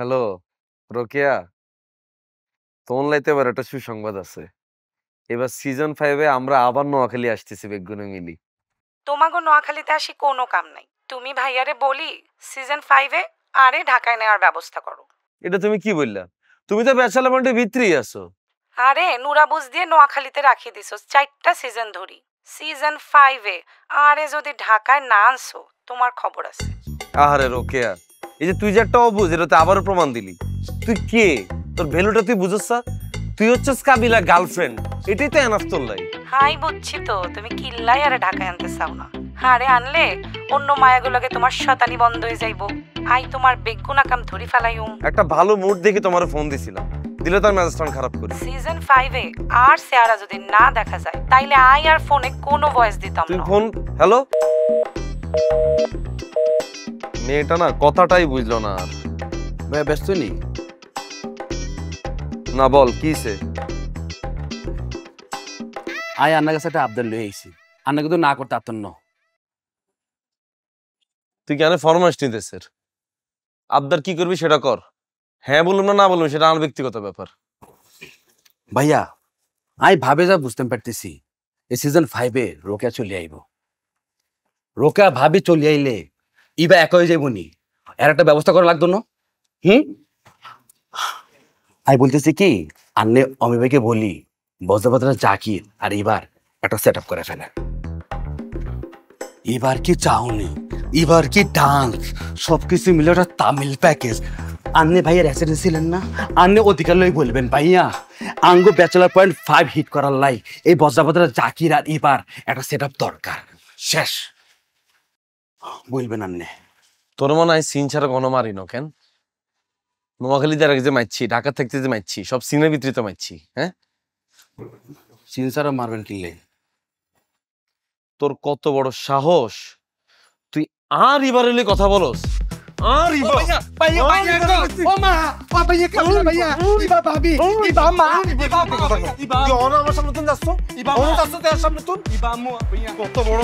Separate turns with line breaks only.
Hello Rokeya, তোর লাইতে এবার একটা সুসংবাদ আছে। এবার সিজন 5-এ আমরা আবার নোয়াখালী আসতেছি বেগুনে মিলি।
তোমাগো নোয়াখালীতে আসি কোনো কাম নাই। তুমি ভাইয়ারে বলি সিজন 5-এ আরে ঢাকায় নেওয়ার ব্যবস্থা করো।
এটা তুমি কি বললা? তুমি তো ব্যাচেলর পয়েন্টের ভিতরেই আছো।
আরে নুরাবুজ দিয়ে নোয়াখালীতে রাখি দিছো 4টা সিজন ধরি। সিজন 5-এ আরে যদি ঢাকায় না আনছো তোমার খবর আছে।
আহারে রোকেয়া, এই যে তুই যে একটা অবুঝ, এটা তো আবারও প্রমাণ দিলি। তুই কে? তোর ভ্যালুটা তুই বুঝছ? তুই হচ্ছিস কাবিলা গার্লফ্রেন্ড, এটাই তো এনাফ তোর লাই।
হাই বুঝছি তো তুমি কিল্লাই আরে ঢাকায় আনতে চাও না। আরে আনলে অন্য মায়াগুলোকে তোমার শতানি বন্ধ হয়ে যাইবো। আই তোমার বেগুনা কাম ধরি ফেলাইউম।
একটা ভালো মুড দেখে তোমার ফোন দিছিলাম, দিলে তার মেজাজটা খারাপ করি।
সিজন 5-এ আর চেহারা যদি না দেখা যায় তাইলে আই আর ফোনে কোনো ভয়েস দিতাম
তুই
না।
ফোন হ্যালো, মেয়েটা না কথাটাই বুঝলো না। আর
ভাই ব্যস্ত নেই।
না বল কিসে?
আয় আন্নার কাছে একটা আবদার লয়ে আইছি, আন্না কিন্তু না করতে আত্মন ন।
তুই কেন ফরমাইশ নিতেছের? আবদার কি করবি সেটা কর। হ্যাঁ বলুন না বলুন সেটা আমার ব্যক্তিগত ব্যাপার।
ভাইয়া আমি ভাবে যা বুঝতে পারতেছি, এই সিজন 5-এ রোকেয়া চলে আইব। রোকেয়া ভাবি চলে আইলে ইবা এক হয়ে যাইব নি, এর একটা ব্যবস্থা করা লাগতো না? আমি বলতেছি কি, আন্নে অমিবাইকে বলি বজ্রপাতরা জাকির আর এবার একটা সেট আপ করে ফেলে। এবার কি চাউনি, এবার কি ডান্স, সবকিছু মিলে একটা তামিল প্যাকেজ। আন্নে ভাইয়ের অ্যাসিডেন্ট ছিলেন না, আন্নে অধিকার লই বলবেন ভাইয়া আঙ্গো ব্যাচেলার.5 হিট করার লাই এই বজ্রপাতরা জাকির আর এবার একটা সেট আপ দরকার। শেষ বলবেন আন্নে।
তোর মনে হয় সিন ছাড়া কোনো মারি না কেন? নোয়াখালীতে আগে যে মারছি, ঢাকা থাকতে যে মারছি, সব সিনের ভিতরে তো মারছি। হ্যাঁ,
সিনসারা মারবেন কিনলে?
তোর কত বড় সাহস, তুই আর এবার এলে কথা বলস? আর কত বড়